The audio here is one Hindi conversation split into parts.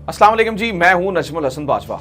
अस्सलाम वालेकुम जी, मैं हूं नजमुल हसन बाजवा।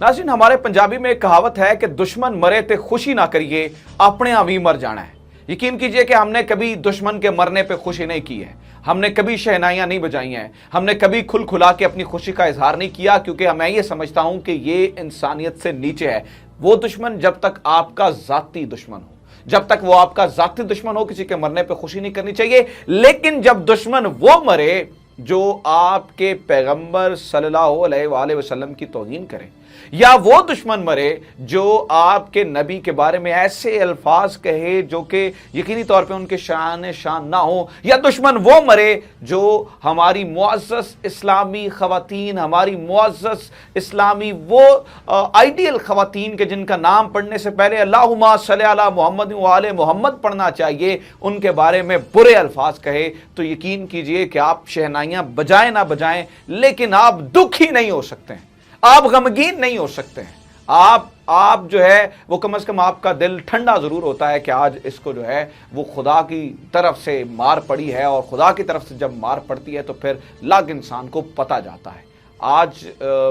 नाज़रीन, हमारे पंजाबी में एक कहावत है कि दुश्मन मरे ते खुशी ना करिए, अपने आप ही मर जाना है। यकीन कीजिए कि हमने कभी दुश्मन के मरने पे खुशी नहीं की है, हमने कभी शहनाइयाँ नहीं बजाई हैं, हमने कभी खुल खुला के अपनी खुशी का इजहार नहीं किया, क्योंकि मैं ये समझता हूं कि ये इंसानियत से नीचे है। वो दुश्मन जब तक आपका जाती दुश्मन हो, जब तक वो आपका जाती दुश्मन हो, किसी के मरने पे खुशी नहीं करनी चाहिए। लेकिन जब दुश्मन वो मरे जो आपके पैगंबर सल्लल्लाहु अलैहि वसल्लम की तौहीन करे, या वो दुश्मन मरे जो आपके नबी के बारे में ऐसे अल्फाज कहे जो कि यकीनी तौर पे उनके शान ना हो, या दुश्मन वो मरे जो हमारी मुअज़्ज़ज़ इस्लामी ख़वातीन, हमारी मुअज़्ज़ज़ इस्लामी वो आइडियल ख़वातीन के जिनका नाम पढ़ने से पहले अल्लाहुम्मा सल्ली अला मुहम्मद व आले मुहम्मद पढ़ना चाहिए, उनके बारे में बुरे अल्फाज कहे, तो यकीन कीजिए कि आप शहनाइयाँ बजाएं ना बजाएं, लेकिन आप दुखी नहीं हो सकते हैं, आप गमगीन नहीं हो सकते हैं। आप जो है वो कम से कम आपका दिल ठंडा जरूर होता है कि आज इसको जो है वो खुदा की तरफ से मार पड़ी है, और खुदा की तरफ से जब मार पड़ती है तो फिर लाख इंसान को पता जाता है। आज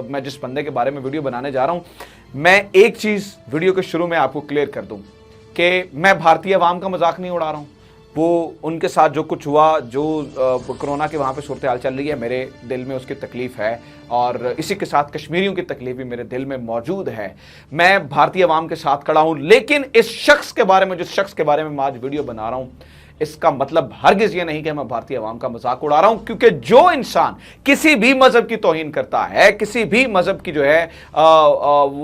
मैं जिस बंदे के बारे में वीडियो बनाने जा रहा हूं, मैं एक चीज वीडियो के शुरू में आपको क्लियर कर दूं कि मैं भारतीय अवाम का मजाक नहीं उड़ा रहा हूं। वो उनके साथ जो कुछ हुआ, जो कोरोना के वहाँ पे सूरत हाल चल रही है, मेरे दिल में उसकी तकलीफ़ है, और इसी के साथ कश्मीरियों की तकलीफ भी मेरे दिल में मौजूद है। मैं भारतीय अवाम के साथ खड़ा हूँ, लेकिन इस शख्स के बारे में, जिस शख्स के बारे में मैं आज वीडियो बना रहा हूँ, इसका मतलब हरगिज़ ये नहीं कि मैं भारतीय अवाम का मजाक उड़ा रहा हूं, क्योंकि जो इंसान किसी भी मजहब की तौहीन करता है, किसी भी मजहब की जो है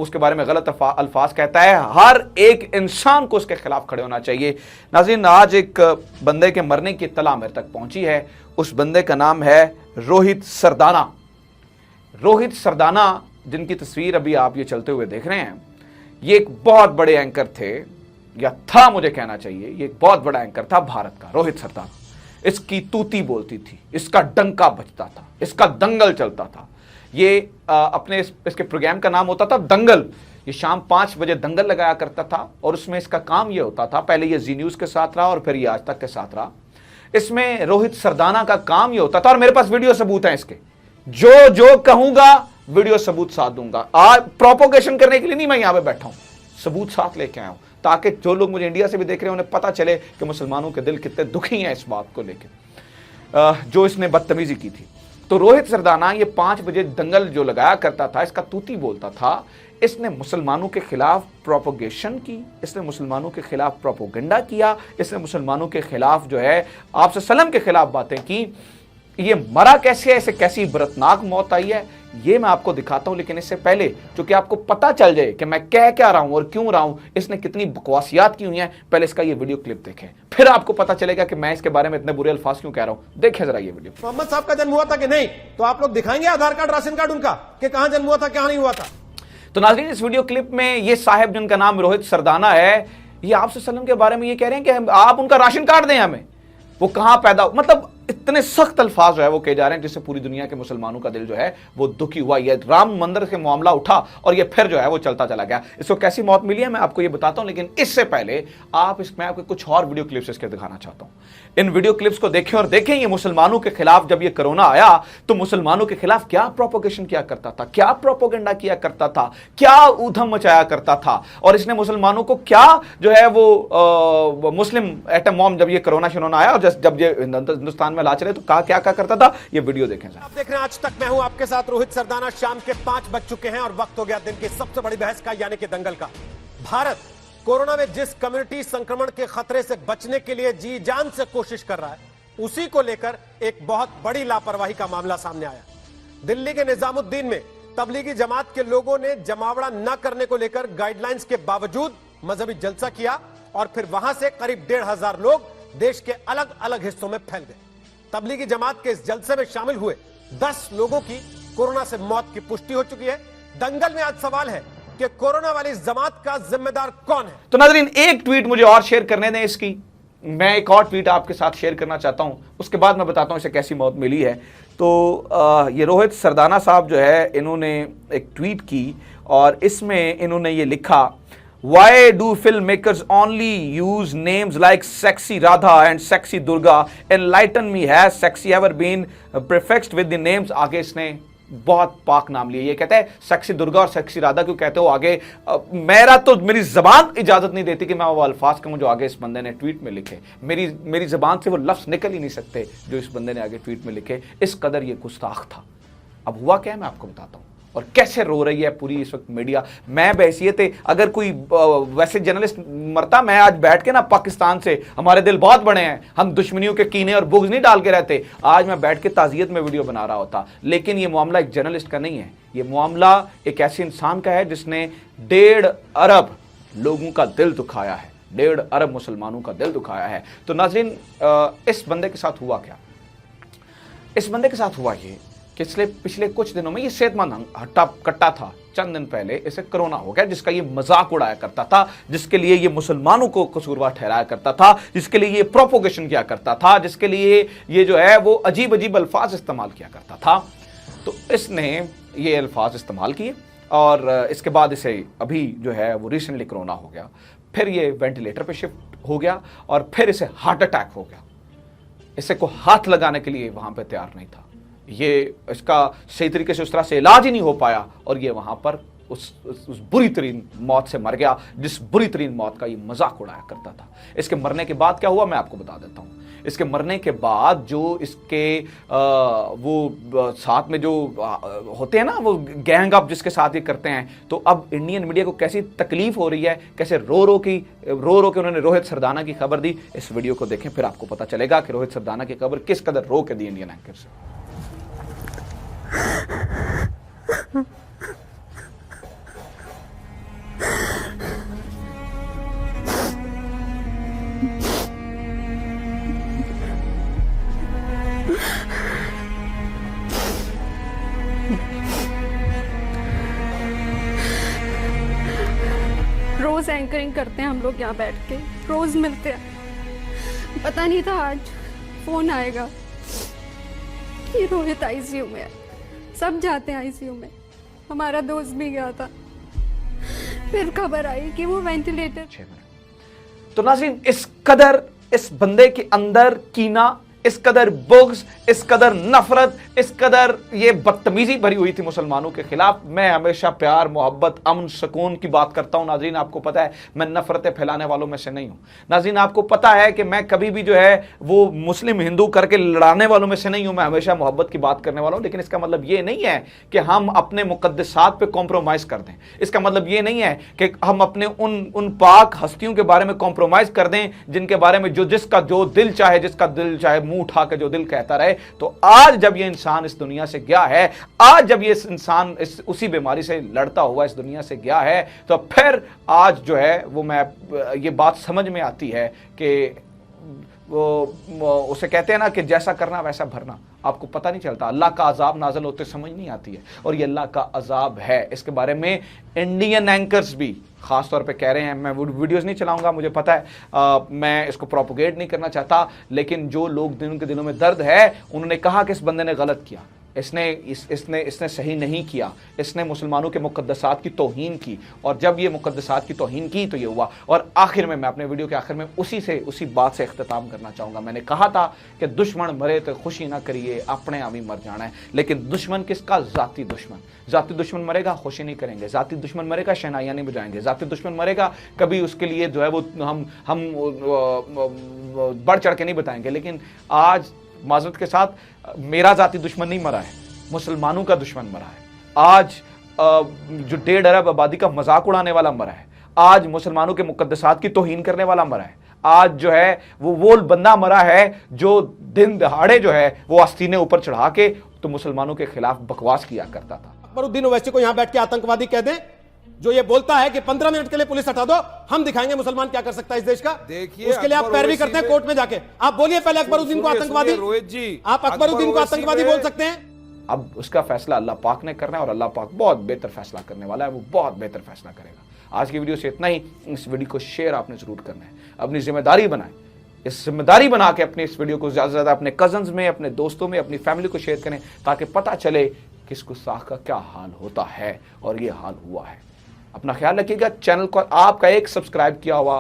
उसके बारे में गलत अल्फाज कहता है, हर एक इंसान को उसके खिलाफ खड़े होना चाहिए। नाज़रीन, आज एक बंदे के मरने की इत्तला मेरे तक पहुंची है। उस बंदे का नाम है रोहित सरदाना। रोहित सरदाना, जिनकी तस्वीर अभी आप ये चलते हुए देख रहे हैं, ये एक बहुत बड़े एंकर थे, या था मुझे कहना चाहिए, ये एक बहुत बड़ा एंकर था भारत का, रोहित सरदाना। इसकी तूती बोलती थी, इसका डंका बजता था, इसका दंगल चलता था। ये अपने इसके प्रोग्राम का नाम होता था दंगल। ये शाम 5 बजे दंगल लगाया करता था, और उसमें इसका काम ये होता था, पहले ये जी न्यूज़ के साथ रहा और फिर ये आज तक के साथ रहा। इसमें रोहित सरदाना का काम ये होता था, और मेरे पास वीडियो सबूत हैं इसके, जो जो कहूंगा वीडियो सबूत साथ दूंगा। आज प्रोपोगेशन करने के लिए नहीं मैं यहां पे बैठा हूं, सबूत साथ लेके आया हूं, ताकि जो लोग मुझे इंडिया से भी देख रहे हैं उन्हें पता चले कि मुसलमानों के दिल कितने दुखी हैं इस बात को लेकर जो इसने बदतमीजी की थी। तो रोहित सरदाना ये 5 बजे दंगल जो लगाया करता था, इसका तूती बोलता था, इसने मुसलमानों के खिलाफ प्रोपोगेशन की, इसने मुसलमानों के खिलाफ प्रोपोगंडा किया, इसने मुसलमानों के खिलाफ जो है आपसे सलम के खिलाफ बातें की। ये मरा कैसे है, इसे कैसी बरतनाक मौत आई है, ये मैं आपको दिखाता हूं। लेकिन इससे पहले, चूंकि आपको पता चल जाए कि मैं कह क्या रहा हूं और क्यों रहा हूं, इसने कितनी बकवासियात की हुई हैं, पहले इसका ये वीडियो क्लिप देखें, फिर आपको पता चलेगा कि मैं इसके बारे में इतने बुरे अल्फाज क्यों कह रहा हूं। देखें जरा ये वीडियो। मोहम्मद साहब का जन्म हुआ था कि नहीं, तो आप लोग दिखाएंगे आधार कार्ड, राशन कार्ड उनका, कि कहां जन्म हुआ था, कहां नहीं हुआ था। तो नाज़रीन, इस वीडियो क्लिप में ये साहब जिनका नाम रोहित सरदाना है, ये आपसे सल्लम के बारे में ये कह रहे हैं कि आप उनका राशन कार्ड दें हमें, वो कहां पैदा, मतलब इतने सख्त अल्फाज जो है वो कहे जा रहे हैं, जिससे पूरी दुनिया के मुसलमानों का दिल जो है वो दुखी हुआ। ये राम मंदिर के मामला उठा और ये फिर जो है वो चलता चला गया। इसको कैसी मौत मिली है मैं आपको ये बताता हूं, लेकिन इससे पहले मैं आपको कुछ और वीडियो क्लिप्स इसके दिखाना चाहता हूं। इन वीडियो क्लिप्स को देखें, और देखें ये मुसलमानों के खिलाफ, जब ये कोरोना आया तो मुसलमानों के खिलाफ क्या प्रोपोगेशन किया करता था, क्या प्रोपोगंडा किया करता था, क्या ऊधम मचाया करता था, और इसने मुसलमानों को क्या जो है वो मुस्लिम एटम बॉम्ब, जब ये कोरोना शरोना आया और जब ये हिंदुस्तान में ला चले तो क्या करता था, ये वीडियो देखें। आप देख रहे हैं आज तक मैं हूं आपके साथ रोहित सरदाना। शाम के 5 बज चुके हैं और वक्त हो गया दिन की सबसे बड़ी बहस का, यानी कि दंगल का। भारत कोरोना में जिस कम्युनिटी संक्रमण के खतरे से बचने के लिए जी जान से कोशिश कर रहा है, उसी को लेकर एक बहुत बड़ी लापरवाही का मामला सामने आया। दिल्ली के निजामुद्दीन में तबलीगी जमात के लोगों ने जमावड़ा न करने को लेकर गाइडलाइंस के बावजूद मजहबी जलसा किया, और फिर वहां से करीब 1,500 लोग देश के अलग अलग हिस्सों में फैल गए। तबलीगी जमात के इस जलसे में शामिल हुए 10 लोगों की कोरोना से मौत की पुष्टि हो चुकी है। दंगल में आज सवाल है कि कोरोना वाली जमात का जिम्मेदार कौन है। तो नाज़रीन, एक ट्वीट मुझे और शेयर करने दें इसकी, मैं एक और ट्वीट आपके साथ शेयर करना चाहता हूं, उसके बाद मैं बताता हूं इसे कैसी मौत मिली है। तो ये रोहित सरदाना साहब जो है, इन्होंने एक ट्वीट की और इसमें इन्होंने ये लिखा, Why do filmmakers only use names like Sexy Radha and Sexy Durga? Enlighten me, has sexy ever been prefixed with the names? आगे इसने बहुत पाक नाम लिए, ये कहता है सेक्सी दुर्गा और सेक्सी राधा क्यों कहते हो आगे। मेरी जबान इजाजत नहीं देती कि मैं वो अल्फाज कहूं जो आगे इस बंदे ने ट्वीट में लिखे। मेरी जबान से वो लफ्ज निकल ही नहीं सकते जो इस बंदे ने आगे ट्वीट में लिखे। इस कदर ये गुस्ताख था। अब हुआ क्या है मैं आपको बताता हूं, और कैसे रो रही है पूरी इस वक्त मीडिया। मैं बहैसियत अगर कोई वैसे जर्नलिस्ट मरता, मैं आज बैठ के ना पाकिस्तान से, हमारे दिल बहुत बड़े हैं, हम दुश्मनियों के कीने और बुग़्ज़ नहीं डाल के रहते, आज मैं बैठ के ताज़ियत में वीडियो बना रहा होता। लेकिन ये मामला एक जर्नलिस्ट का नहीं है, ये मामला एक ऐसे इंसान का है जिसने 1.5 अरब लोगों का दिल दुखाया है, 1.5 अरब मुसलमानों का दिल दुखाया है। तो नाज़रीन, इस बंदे के साथ हुआ क्या? इस बंदे के साथ हुआ ये कि पिछले कुछ दिनों में ये सेहतमंद हट्टा कट्टा था। चंद दिन पहले इसे कोरोना हो गया, जिसका ये मजाक उड़ाया करता था, जिसके लिए ये मुसलमानों को कसूरवार ठहराया करता था, जिसके लिए ये प्रोपोगेशन किया करता था, जिसके लिए ये जो है वो अजीब अजीब अल्फाज इस्तेमाल किया करता था। तो इसने ये अल्फाज इस्तेमाल किए और इसके बाद इसे अभी जो है वो रिसेंटली कोरोना हो गया, फिर ये वेंटिलेटर पे शिफ्ट हो गया और फिर इसे हार्ट अटैक हो गया। इसे को हाथ लगाने के लिए वहां पे तैयार नहीं था, ये इसका सही तरीके से उस तरह से इलाज ही नहीं हो पाया और ये वहां पर उस बुरी तरीन मौत से मर गया, जिस बुरी तरीन मौत का ये मजाक उड़ाया करता था। इसके मरने के बाद क्या हुआ मैं आपको बता देता हूँ। इसके मरने के बाद जो इसके वो साथ में जो होते हैं ना, वो गैंग अप जिसके साथ ये करते हैं, तो अब इंडियन मीडिया को कैसी तकलीफ हो रही है, कैसे रो रो के उन्होंने रोहित सरदाना की खबर दी। इस वीडियो को देखें, फिर आपको पता चलेगा कि रोहित सरदाना की खबर किस कदर रो के दी इंडियन एंकर से। रोज एंकरिंग करते हैं हम लोग यहाँ बैठ के, रोज मिलते हैं। पता नहीं था आज फोन आएगा कि रोहित आईसीयू में है। सब जाते हैं आईसीयू में, हमारा दोस्त भी गया था, फिर खबर आई कि वो वेंटिलेटर। तो नाज़रीन, इस कदर इस बंदे के अंदर कीना, इस कदर बुग़्ज़, इस कदर नफरत, इस कदर ये बदतमीजी भरी हुई थी मुसलमानों के खिलाफ। मैं हमेशा प्यार, मोहब्बत, अमन, सुकून की बात करता हूं नाज़रीन, आपको पता है मैं नफरतें फैलाने वालों में से नहीं हूं। नाज़रीन, आपको पता है कि मैं कभी भी जो है वो मुस्लिम हिंदू करके लड़ाने वालों में से नहीं हूं, मैं हमेशा मोहब्बत की बात करने वाला हूं। लेकिन इसका मतलब ये नहीं है कि हम अपने मुकद्दसात पे कॉम्प्रोमाइज़ कर दें। इसका मतलब ये नहीं है कि हम अपने उन पाक हस्तियों के बारे में कॉम्प्रोमाइज़ कर दें जिनके बारे में जिसका जो दिल चाहे मुंह उठा के जो दिल कहता रहे। तो आज जब ये इंसान इस दुनिया से गया है, आज जब ये इंसान उसी बीमारी से लड़ता हुआ इस दुनिया से गया है, तो फिर आज जो है वो ये बात समझ में आती है कि वो उसे कहते हैं ना कि जैसा करना वैसा भरना। आपको पता नहीं चलता, अल्लाह का अजाब नाज़िल होते समझ नहीं आती है, और ये अल्लाह का अजाब है। इसके बारे में इंडियन एंकर्स भी खास तौर पे कह रहे हैं। मैं वीडियोस नहीं चलाऊंगा, मुझे पता है, मैं इसको प्रोपोगेट नहीं करना चाहता, लेकिन जो लोग उनके दिलों में दर्द है, उन्होंने कहा कि इस बंदे ने गलत किया, इसने सही नहीं किया, इसने मुसलमानों के मुकद्दसात की तौहीन की, और जब ये मुकद्दसात की तौहीन की तो ये हुआ। और आखिर में मैं अपने वीडियो के आखिर में उसी बात से इख्तिताम करना चाहूँगा। मैंने कहा था कि दुश्मन मरे तो खुशी ना करिए, अपने आप ही मर जाना है। लेकिन दुश्मन किसका? ज़ाती दुश्मन मरेगा, खुशी नहीं करेंगे। ज़ाती दुश्मन मरेगा, शहनाइयाँ नहीं बजाएंगे। ज़ाती दुश्मन मरेगा, कभी उसके लिए जो है वो हम बढ़ चढ़ के नहीं बताएंगे। लेकिन आज माज़रत के साथ मेरा ज़ाती दुश्मन नहीं मरा है, मुसलमानों का दुश्मन मरा है। आज जो 1.5 अरब आबादी का मजाक उड़ाने वाला मरा है, आज मुसलमानों के मुकद्दसात की तौहीन करने वाला मरा है, आज जो है वो बंदा मरा है जो दिन दहाड़े जो है वो आस्तीने ऊपर चढ़ा के तो मुसलमानों के खिलाफ बकवास किया करता था। अकबरुद्दीन ओवैसी को यहां बैठ के आतंकवादी कह दें, जो ये बोलता है कि 15 मिनट के लिए पुलिस हटा दो, हम दिखाएंगे मुसलमान क्या कर सकता है इस देश का। देखिए, उसके लिए आप पैरवी करते हैं कोर्ट में जाके। आप बोलिए पहले अकबरुद्दीन को आतंकवादी। रोहित जी, आप अकबरुद्दीन को आतंकवादी बोल सकते हैं? अब उसका फैसला अल्लाह पाक ने करना है, और अल्लाह पाक बहुत बेहतर फैसला करने वाला है, वो बहुत बेहतर फैसला करेगा। आज की वीडियो से इतना ही। इस वीडियो को शेयर आपने जरूर करना है, अपनी जिम्मेदारी बनाएं। इस जिम्मेदारी बना के अपने इस वीडियो को ज़्यादा से ज़्यादा अपने कजन्स में, अपने दोस्तों में, अपनी फैमिली को शेयर करें, ताकि पता चले कि इस गुस्ताख का क्या हाल होता है, और ये हाल हुआ है। अपना ख्याल रखिएगा। चैनल को आपका एक सब्सक्राइब किया हुआ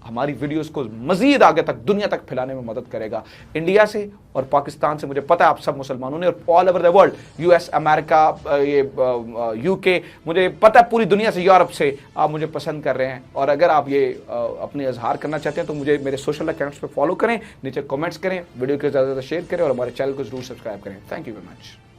हमारी वीडियोस को मजीद आगे तक दुनिया तक फैलाने में मदद करेगा। इंडिया से और पाकिस्तान से मुझे पता है आप सब मुसलमानों ने, और all over the world, US, America, ये यूके, मुझे पता है पूरी दुनिया से, यूरोप से आप मुझे पसंद कर रहे हैं। और अगर आप ये अपने इजहार करना चाहते हैं तो मुझे मेरे सोशल अकाउंट्स पे फॉलो करें, नीचे कमेंट्स करें, वीडियो को ज़्यादा से ज़्यादा शेयर करें और हमारे चैनल को जरूर सब्सक्राइब करें। Thank you very much.